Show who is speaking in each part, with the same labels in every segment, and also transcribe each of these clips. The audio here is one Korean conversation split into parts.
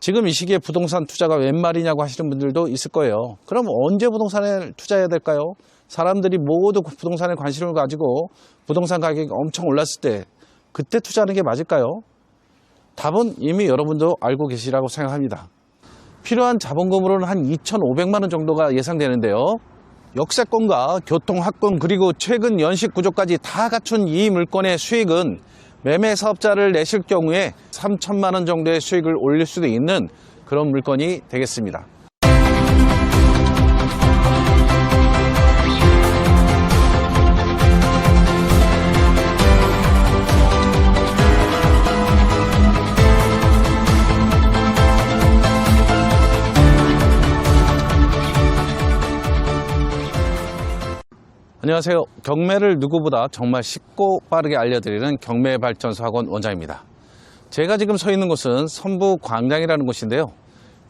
Speaker 1: 지금 이 시기에 부동산 투자가 웬 말이냐고 하시는 분들도 있을 거예요. 그럼 언제 부동산에 투자해야 될까요? 사람들이 모두 부동산에 관심을 가지고 부동산 가격이 엄청 올랐을 때 그때 투자하는 게 맞을까요? 답은 이미 여러분도 알고 계시라고 생각합니다. 필요한 자본금으로는 한 2,500만 원 정도가 예상되는데요. 역세권과 교통, 학군, 그리고 최근 연식 구조까지 다 갖춘 이 물건의 수익은 매매 사업자를 내실 경우에 3천만 원 정도의 수익을 올릴 수도 있는 그런 물건이 되겠습니다. 안녕하세요. 경매를 누구보다 정말 쉽고 빠르게 알려드리는 경매발전소 학원 원장입니다. 제가 지금 서 있는 곳은 선부광장이라는 곳인데요.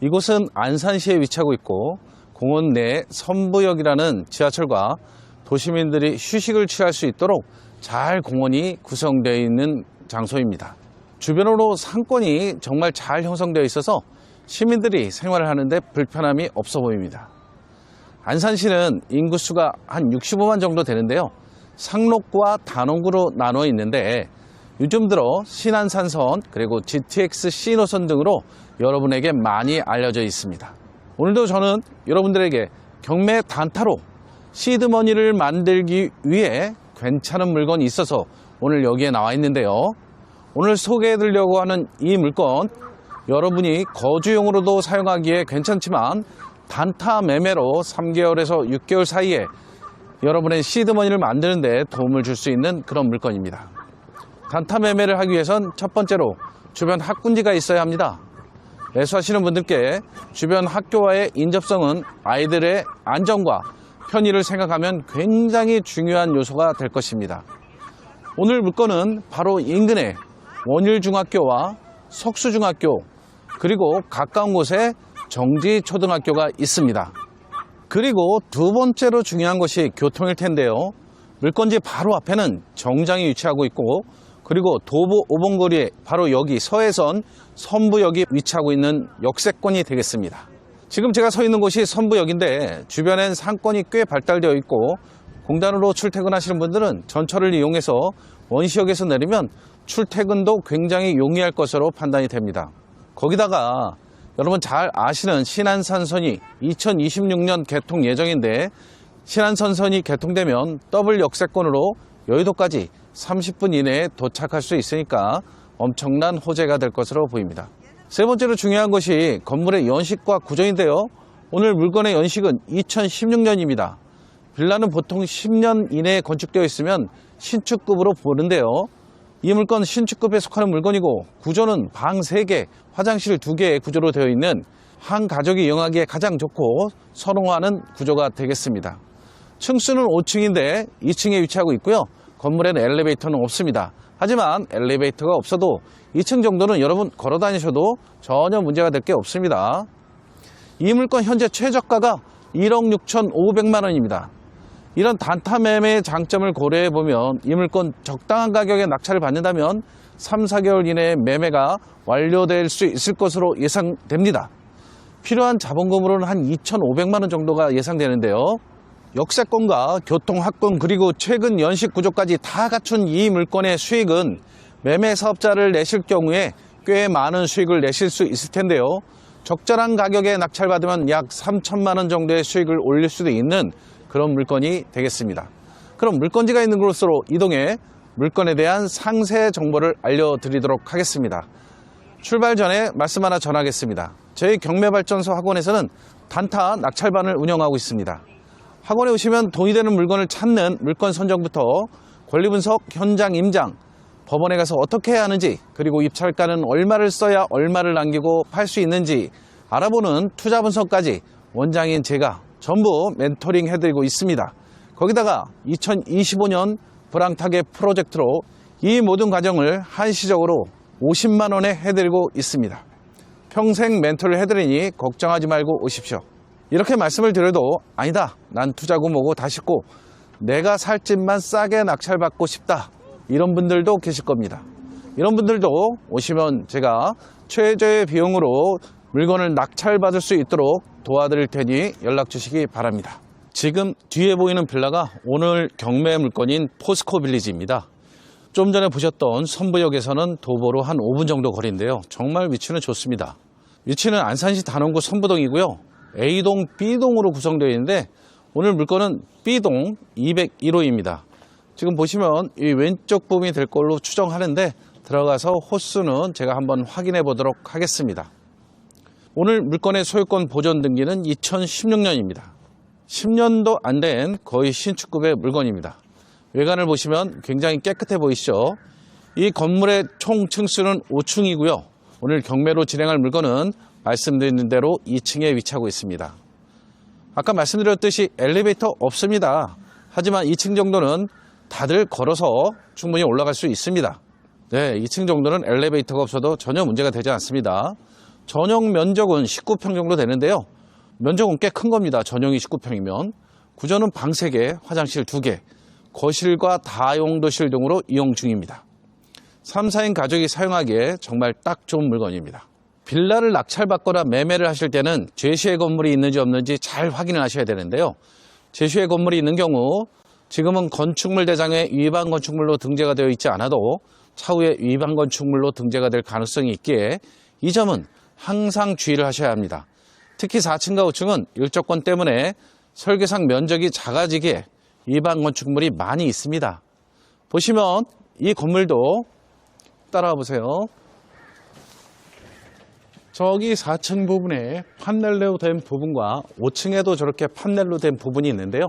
Speaker 1: 이곳은 안산시에 위치하고 있고 공원 내 선부역이라는 지하철과 도시민들이 휴식을 취할 수 있도록 잘 공원이 구성되어 있는 장소입니다. 주변으로 상권이 정말 잘 형성되어 있어서 시민들이 생활을 하는데 불편함이 없어 보입니다. 안산시는 인구수가 한 65만 정도 되는데요. 상록구와 단원구로 나눠 있는데 요즘 들어 신안산선 그리고 GTX-C 노선 등으로 여러분에게 많이 알려져 있습니다. 오늘도 저는 여러분들에게 경매 단타로 시드머니를 만들기 위해 괜찮은 물건이 있어서 오늘 여기에 나와 있는데요. 오늘 소개해 드리려고 하는 이 물건, 여러분이 거주용으로도 사용하기에 괜찮지만 단타 매매로 3개월에서 6개월 사이에 여러분의 시드머니를 만드는 데 도움을 줄 수 있는 그런 물건입니다. 단타 매매를 하기 위해선 첫 번째로 주변 학군지가 있어야 합니다. 매수하시는 분들께 주변 학교와의 인접성은 아이들의 안전과 편의를 생각하면 굉장히 중요한 요소가 될 것입니다. 오늘 물건은 바로 인근에 원일중학교와 석수중학교 그리고 가까운 곳에 정지초등학교가 있습니다. 그리고 두 번째로 중요한 것이 교통일 텐데요. 물건지 바로 앞에는 정장이 위치하고 있고 그리고 도보 5번 거리에 바로 여기 서해선 선부역이 위치하고 있는 역세권이 되겠습니다. 지금 제가 서 있는 곳이 선부역인데 주변엔 상권이 꽤 발달되어 있고 공단으로 출퇴근하시는 분들은 전철을 이용해서 원시역에서 내리면 출퇴근도 굉장히 용이할 것으로 판단이 됩니다. 거기다가 여러분 잘 아시는 신안산선이 2026년 개통 예정인데 신안선선이 개통되면 더블 역세권으로 여의도까지 30분 이내에 도착할 수 있으니까 엄청난 호재가 될 것으로 보입니다. 세 번째로 중요한 것이 건물의 연식과 구조인데요. 오늘 물건의 연식은 2016년입니다. 빌라는 보통 10년 이내에 건축되어 있으면 신축급으로 보는데요. 이 물건 신축급에 속하는 물건이고 구조는 방 3개, 화장실 2개의 구조로 되어 있는 한 가족이 이용하기에 가장 좋고 선호하는 구조가 되겠습니다. 층수는 5층인데 2층에 위치하고 있고요. 건물에는 엘리베이터는 없습니다. 하지만 엘리베이터가 없어도 2층 정도는 여러분 걸어 다니셔도 전혀 문제가 될 게 없습니다. 이 물건 현재 최저가가 1억 6,500만 원입니다. 이런 단타 매매의 장점을 고려해 보면 이 물건 적당한 가격에 낙찰을 받는다면 3, 4개월 이내에 매매가 완료될 수 있을 것으로 예상됩니다. 필요한 자본금으로는 한 2,500만 원 정도가 예상되는데요. 역세권과 교통, 학군 그리고 최근 연식 구조까지 다 갖춘 이 물건의 수익은 매매 사업자를 내실 경우에 꽤 많은 수익을 내실 수 있을 텐데요. 적절한 가격에 낙찰받으면 약 3천만 원 정도의 수익을 올릴 수도 있는 그런 물건이 되겠습니다. 그럼 물건지가 있는 곳으로 이동해 물건에 대한 상세 정보를 알려드리도록 하겠습니다. 출발 전에 말씀 하나 전하겠습니다. 저희 경매발전소 학원에서는 단타 낙찰반을 운영하고 있습니다. 학원에 오시면 돈이 되는 물건을 찾는 물건 선정부터 권리분석, 현장 임장, 법원에 가서 어떻게 해야 하는지 그리고 입찰가는 얼마를 써야 얼마를 남기고 팔 수 있는지 알아보는 투자 분석까지 원장인 제가 전부 멘토링 해드리고 있습니다. 거기다가 2025년 불황타겟 프로젝트로 이 모든 과정을 한시적으로 50만 원에 해드리고 있습니다. 평생 멘토를 해드리니 걱정하지 말고 오십시오. 이렇게 말씀을 드려도 아니다, 난 투자고 뭐고 다 싶고 내가 살 집만 싸게 낙찰받고 싶다, 이런 분들도 계실 겁니다. 이런 분들도 오시면 제가 최저의 비용으로 물건을 낙찰받을 수 있도록 도와드릴 테니 연락 주시기 바랍니다. 지금 뒤에 보이는 빌라가 오늘 경매 물건인 포스코 빌리지입니다. 좀 전에 보셨던 선부역에서는 도보로 한 5분 정도 거리인데요. 정말 위치는 좋습니다. 위치는 안산시 단원구 선부동이고요. A동, B동으로 구성되어 있는데 오늘 물건은 B동 201호입니다. 지금 보시면 이 왼쪽 부분이 될 걸로 추정하는데 들어가서 호수는 제가 한번 확인해 보도록 하겠습니다. 오늘 물건의 소유권 보존 등기는 2016년입니다. 10년도 안 된 거의 신축급의 물건입니다. 외관을 보시면 굉장히 깨끗해 보이시죠? 이 건물의 총 층수는 5층이고요. 오늘 경매로 진행할 물건은 말씀드린 대로 2층에 위치하고 있습니다. 아까 말씀드렸듯이 엘리베이터 없습니다. 하지만 2층 정도는 다들 걸어서 충분히 올라갈 수 있습니다. 네, 2층 정도는 엘리베이터가 없어도 전혀 문제가 되지 않습니다. 전용 면적은 19평 정도 되는데요. 면적은 꽤 큰 겁니다. 전용이 19평이면. 구조는 방 3개, 화장실 2개, 거실과 다용도실 등으로 이용 중입니다. 3, 4인 가족이 사용하기에 정말 딱 좋은 물건입니다. 빌라를 낙찰받거나 매매를 하실 때는 제시의 건물이 있는지 없는지 잘 확인을 하셔야 되는데요. 제시의 건물이 있는 경우 지금은 건축물 대장에 위반 건축물로 등재가 되어 있지 않아도 차후에 위반 건축물로 등재가 될 가능성이 있기에 이 점은 항상 주의를 하셔야 합니다. 특히 4층과 5층은 일조권 때문에 설계상 면적이 작아지기에 위반 건축물이 많이 있습니다. 보시면 이 건물도 따라와 보세요. 저기 4층 부분에 판넬로 된 부분과 5층에도 저렇게 판넬로 된 부분이 있는데요.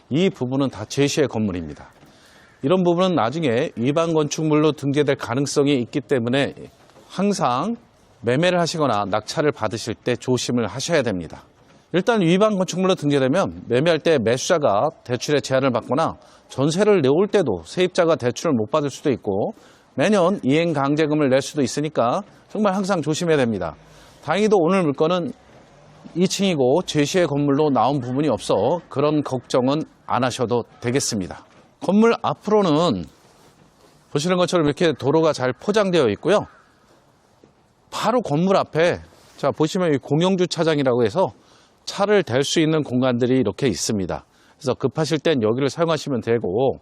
Speaker 1: 이 부분은 다 제시의 건물입니다. 이런 부분은 나중에 위반 건축물로 등재될 가능성이 있기 때문에 항상 매매를 하시거나 낙찰을 받으실 때 조심을 하셔야 됩니다. 일단 위반 건축물로 등재되면 매매할 때 매수자가 대출의 제한을 받거나 전세를 내올 때도 세입자가 대출을 못 받을 수도 있고 매년 이행 강제금을 낼 수도 있으니까 정말 항상 조심해야 됩니다. 다행히도 오늘 물건은 2층이고 제시의 건물로 나온 부분이 없어 그런 걱정은 안 하셔도 되겠습니다. 건물 앞으로는 보시는 것처럼 이렇게 도로가 잘 포장되어 있고요. 바로 건물 앞에 자 보시면 이 공용주차장이라고 해서 차를 댈 수 있는 공간들이 이렇게 있습니다. 그래서 급하실 땐 여기를 사용하시면 되고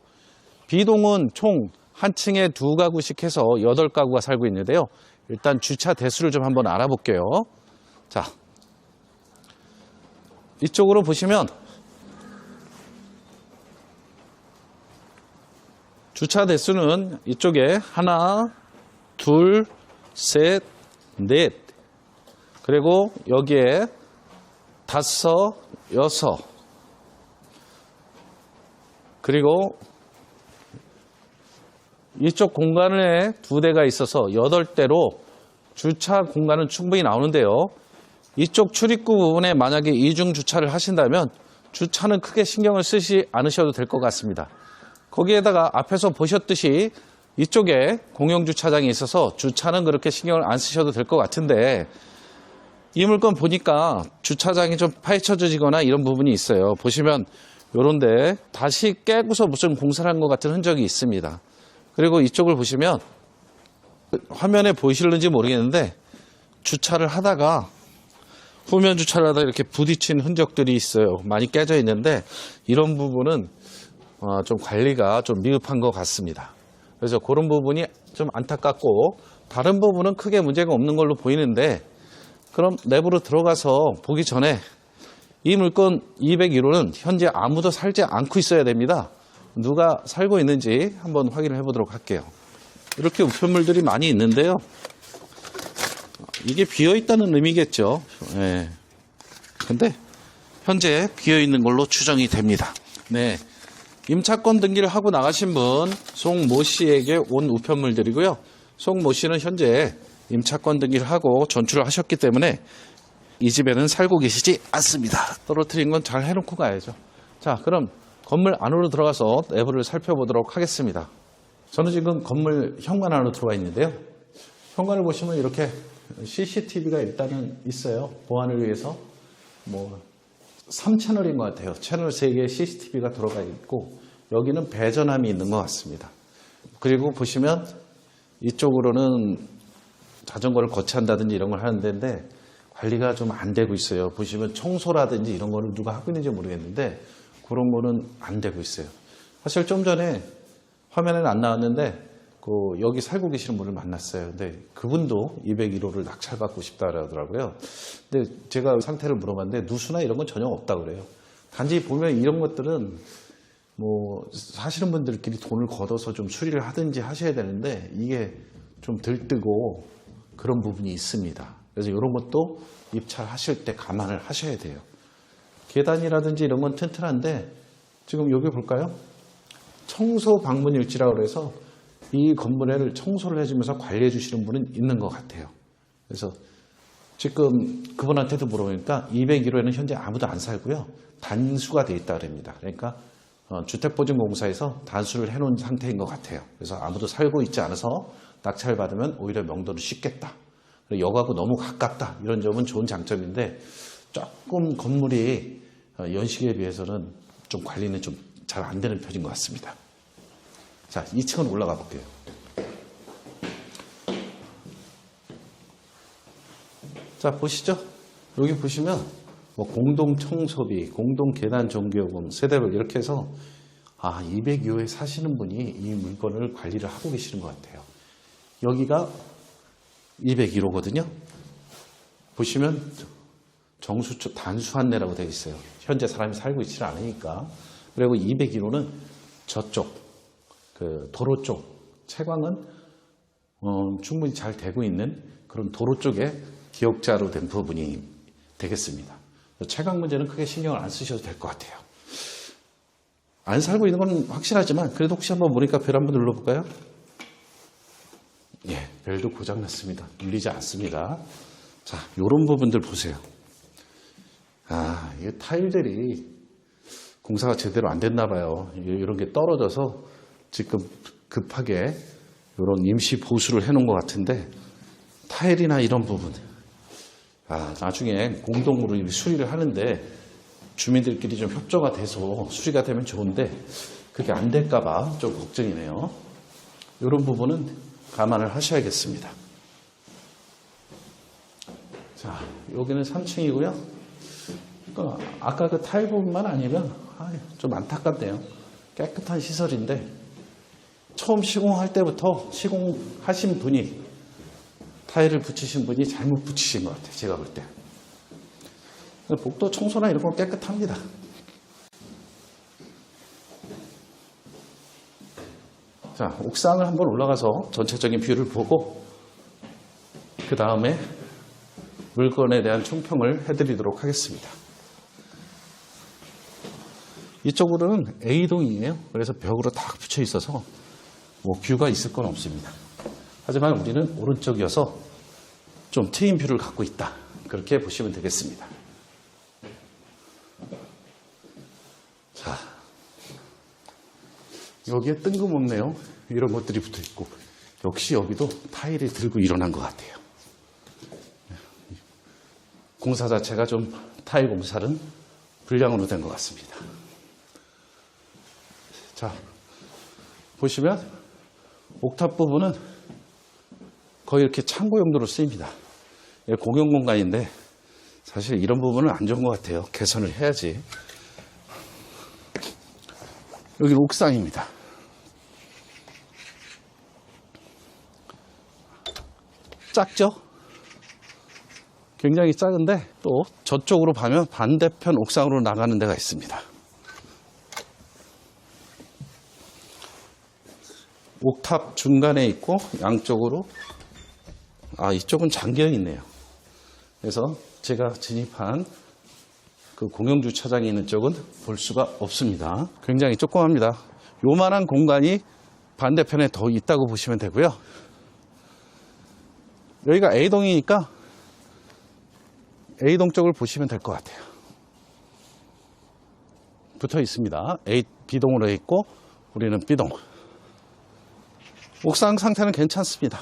Speaker 1: B동은 총 한 층에 2가구씩 해서 8가구가 살고 있는데요. 일단 주차 대수를 좀 한번 알아볼게요. 자, 이쪽으로 보시면 주차 대수는 이쪽에 하나, 둘, 셋, 넷, 그리고 여기에 5, 6, 그리고 이쪽 공간에 2대가 있어서 8대로 주차 공간은 충분히 나오는데요. 이쪽 출입구 부분에 만약에 이중 주차를 하신다면 주차는 크게 신경을 쓰지 않으셔도 될 것 같습니다. 거기에다가 앞에서 보셨듯이 이쪽에 공용주차장이 있어서 주차는 그렇게 신경을 안 쓰셔도 될 것 같은데 이 물건 보니까 주차장이 좀 파헤쳐지거나 이런 부분이 있어요. 보시면 요런데 다시 깨고서 무슨 공사를 한 것 같은 흔적이 있습니다. 그리고 이쪽을 보시면 화면에 보이실는지 모르겠는데 주차를 하다가 후면 주차를 하다가 이렇게 부딪힌 흔적들이 있어요. 많이 깨져 있는데 이런 부분은 좀 관리가 좀 미흡한 것 같습니다. 그래서 그런 부분이 좀 안타깝고 다른 부분은 크게 문제가 없는 걸로 보이는데 그럼 내부로 들어가서 보기 전에 이 물건 201호는 현재 아무도 살지 않고 있어야 됩니다. 누가 살고 있는지 한번 확인을 해보도록 할게요. 이렇게 우편물들이 많이 있는데요. 이게 비어있다는 의미겠죠. 네. 근데 현재 비어있는 걸로 추정이 됩니다. 네. 임차권 등기를 하고 나가신 분 송모 씨에게 온 우편물들이고요. 송모 씨는 현재 임차권 등기를 하고 전출을 하셨기 때문에 이 집에는 살고 계시지 않습니다. 떨어뜨린 건 잘 해놓고 가야죠. 자, 그럼 건물 안으로 들어가서 내부를 살펴보도록 하겠습니다. 저는 지금 건물 현관 안으로 들어와 있는데요. 현관을 보시면 이렇게 CCTV가 일단은 있어요. 보안을 위해서. 3채널인 것 같아요. 채널 3개의 CCTV가 들어가 있고 여기는 배전함이 있는 것 같습니다. 그리고 보시면 이쪽으로는 자전거를 거치한다든지 이런 걸 하는 데인데 관리가 좀 안 되고 있어요. 보시면 청소라든지 이런 거는 누가 하고 있는지 모르겠는데 그런 거는 안 되고 있어요. 사실 좀 전에 화면에는 안 나왔는데 여기 살고 계시는 분을 만났어요. 근데 그분도 201호를 낙찰받고 싶다 그러더라고요. 근데 제가 상태를 물어봤는데 누수나 이런 건 전혀 없다 그래요. 단지 보면 이런 것들은 사시는 분들끼리 돈을 걷어서 좀 수리를 하든지 하셔야 되는데 이게 좀 들뜨고 그런 부분이 있습니다. 그래서 이런 것도 입찰하실 때 감안을 하셔야 돼요. 계단이라든지 이런 건 튼튼한데 지금 여기 볼까요? 청소 방문 일지라고 해서 이 건물을 청소를 해주면서 관리해 주시는 분은 있는 것 같아요. 그래서 지금 그분한테도 물어보니까 201호에는 현재 아무도 안 살고요. 단수가 돼 있다 그럽니다. 그러니까 주택보증공사에서 단수를 해놓은 상태인 것 같아요. 그래서 아무도 살고 있지 않아서 낙찰 받으면 오히려 명도를 쉽겠다. 역하고 너무 가깝다. 이런 점은 좋은 장점인데 조금 건물이 연식에 비해서는 좀 관리는 좀 잘 안 되는 편인 것 같습니다. 자, 2층은 올라가 볼게요. 자, 보시죠. 여기 보시면 공동 청소비, 공동 계단 정기요금, 세대별 이렇게 해서 202호에 사시는 분이 이 물건을 관리를 하고 계시는 것 같아요. 여기가 201호거든요. 보시면 정수처 단수 안내라고 되어 있어요. 현재 사람이 살고 있지는 않으니까. 그리고 201호는 저쪽 도로 쪽 채광은 충분히 잘 되고 있는 그런 도로 쪽에 기역자로 된 부분이 되겠습니다. 채광 문제는 크게 신경을 안 쓰셔도 될 것 같아요. 안 살고 있는 건 확실하지만 그래도 혹시 한번 모니까 벨 한번 눌러볼까요? 예, 벨도 고장났습니다. 눌리지 않습니다. 자, 요런 부분들 보세요. 이 타일들이 공사가 제대로 안 됐나 봐요. 이런 게 떨어져서 지금 급하게 이런 임시 보수를 해놓은 것 같은데 타일이나 이런 부분 나중에 공동으로 수리를 하는데 주민들끼리 좀 협조가 돼서 수리가 되면 좋은데 그게 안 될까 봐 좀 걱정이네요. 이런 부분은 감안을 하셔야겠습니다. 자, 여기는 3층이고요. 아까 그 타일 부분만 아니면 좀 안타깝네요. 깨끗한 시설인데 처음 시공할 때부터 시공하신 분이 타일을 붙이신 분이 잘못 붙이신 것 같아요. 제가 볼 때. 복도 청소나 이런 건 깨끗합니다. 자, 옥상을 한번 올라가서 전체적인 뷰를 보고 그 다음에 물건에 대한 총평을 해드리도록 하겠습니다. 이쪽으로는 A동이에요. 그래서 벽으로 딱 붙여 있어서 뷰가 있을 건 없습니다. 하지만 우리는 오른쪽이어서 좀 트인 뷰를 갖고 있다. 그렇게 보시면 되겠습니다. 자, 여기에 뜬금없네요. 이런 것들이 붙어 있고 역시 여기도 타일이 들고 일어난 것 같아요. 공사 자체가 좀 타일 공사는 불량으로 된 것 같습니다. 자, 보시면 옥탑 부분은 거의 이렇게 창고 용도로 쓰입니다. 공용 공간인데 사실 이런 부분은 안 좋은 것 같아요. 개선을 해야지. 여기는 옥상입니다. 작죠? 굉장히 작은데 또 저쪽으로 가면 반대편 옥상으로 나가는 데가 있습니다. 옥탑 중간에 있고 양쪽으로 이쪽은 잠겨 있네요. 그래서 제가 진입한 그 공영주차장이 있는 쪽은 볼 수가 없습니다. 굉장히 조그맣니다. 요만한 공간이 반대편에 더 있다고 보시면 되고요. 여기가 A동이니까 A동 쪽을 보시면 될 것 같아요. 붙어 있습니다. B동으로 있고 우리는 B동. 옥상 상태는 괜찮습니다.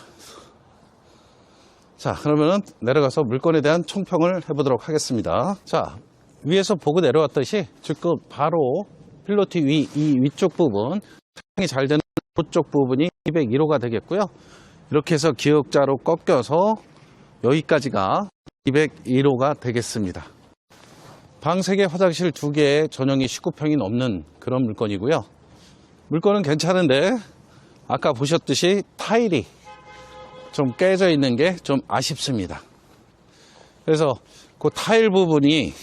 Speaker 1: 자, 그러면 내려가서 물건에 대한 총평을 해보도록 하겠습니다. 자, 위에서 보고 내려왔듯이 지금 바로 필로티 이 위쪽 부분, 탕이 잘 되는 그쪽 부분이 201호가 되겠고요. 이렇게 해서 기역자로 꺾여서 여기까지가 201호가 되겠습니다. 방 3개, 화장실 2개, 전용이 19평이 넘는 그런 물건이고요. 물건은 괜찮은데 아까 보셨듯이 타일이 좀 깨져 있는 게 좀 아쉽습니다. 그래서 그 타일 부분이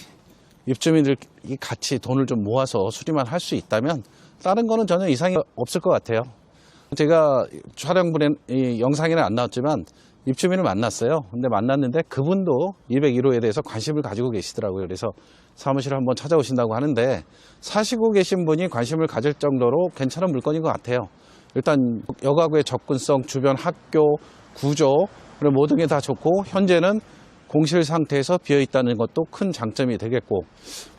Speaker 1: 입주민들이 같이 돈을 좀 모아서 수리만 할 수 있다면 다른 거는 전혀 이상이 없을 것 같아요. 제가 촬영분에 영상에는 안 나왔지만 입주민을 만났어요. 근데 만났는데 그분도 201호에 대해서 관심을 가지고 계시더라고요. 그래서 사무실을 한번 찾아오신다고 하는데 사시고 계신 분이 관심을 가질 정도로 괜찮은 물건인 것 같아요. 일단 여가구의 접근성, 주변 학교, 구조, 그리고 모든 게 다 좋고 현재는 공실 상태에서 비어 있다는 것도 큰 장점이 되겠고,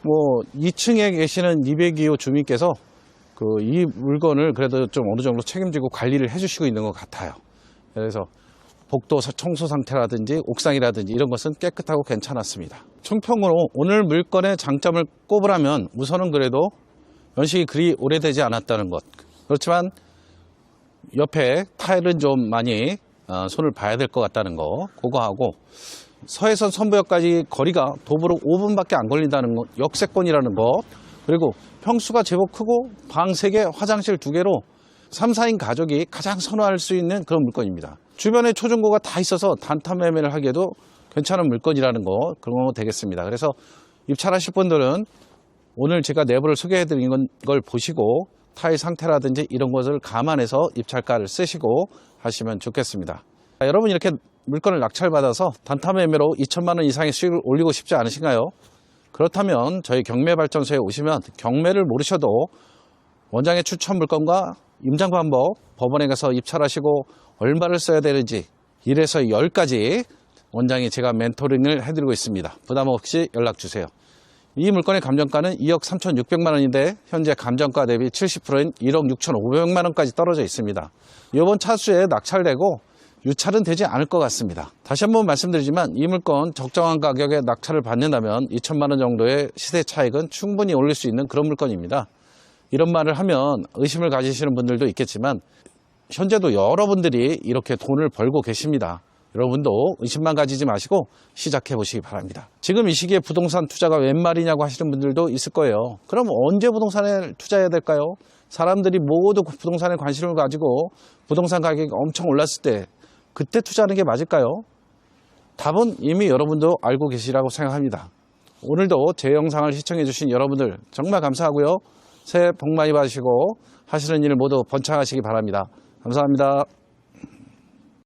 Speaker 1: 뭐 2층에 계시는 202호 주민께서 이 물건을 그래도 좀 어느 정도 책임지고 관리를 해주시고 있는 것 같아요. 그래서 복도 청소 상태라든지 옥상이라든지 이런 것은 깨끗하고 괜찮았습니다. 총평으로 오늘 물건의 장점을 꼽으라면 우선은 그래도 연식이 그리 오래되지 않았다는 것. 그렇지만 옆에 타일은 좀 많이 손을 봐야 될 것 같다는 거, 그거 하고 서해선 선부역까지 거리가 도보로 5분밖에 안 걸린다는 것, 역세권이라는 것, 그리고 평수가 제법 크고 방 3개, 화장실 2개로 3, 4인 가족이 가장 선호할 수 있는 그런 물건입니다. 주변에 초중고가 다 있어서 단타 매매를 하기에도 괜찮은 물건이라는 거, 그런 거 되겠습니다. 그래서 입찰하실 분들은 오늘 제가 내부를 소개해 드린 걸 보시고 타일 상태라든지 이런 것을 감안해서 입찰가를 쓰시고 하시면 좋겠습니다. 여러분 이렇게 물건을 낙찰받아서 단타 매매로 2천만 원 이상의 수익을 올리고 싶지 않으신가요? 그렇다면 저희 경매발전소에 오시면 경매를 모르셔도 원장의 추천 물건과 임장 방법, 법원에 가서 입찰하시고 얼마를 써야 되는지 1에서 10까지 원장이 제가 멘토링을 해드리고 있습니다. 부담 없이 연락 주세요. 이 물건의 감정가는 2억 3,600만 원인데 현재 감정가 대비 70%인 1억 6,500만 원까지 떨어져 있습니다. 이번 차수에 낙찰되고 유찰은 되지 않을 것 같습니다. 다시 한번 말씀드리지만 이 물건 적정한 가격에 낙찰을 받는다면 2천만 원 정도의 시세 차익은 충분히 올릴 수 있는 그런 물건입니다. 이런 말을 하면 의심을 가지시는 분들도 있겠지만 현재도 여러분들이 이렇게 돈을 벌고 계십니다. 여러분도 의심만 가지지 마시고 시작해 보시기 바랍니다. 지금 이 시기에 부동산 투자가 웬 말이냐고 하시는 분들도 있을 거예요. 그럼 언제 부동산에 투자해야 될까요? 사람들이 모두 부동산에 관심을 가지고 부동산 가격이 엄청 올랐을 때 그때 투자하는 게 맞을까요? 답은 이미 여러분도 알고 계시라고 생각합니다. 오늘도 제 영상을 시청해 주신 여러분들 정말 감사하고요. 새해 복 많이 받으시고 하시는 일 모두 번창하시기 바랍니다. 감사합니다.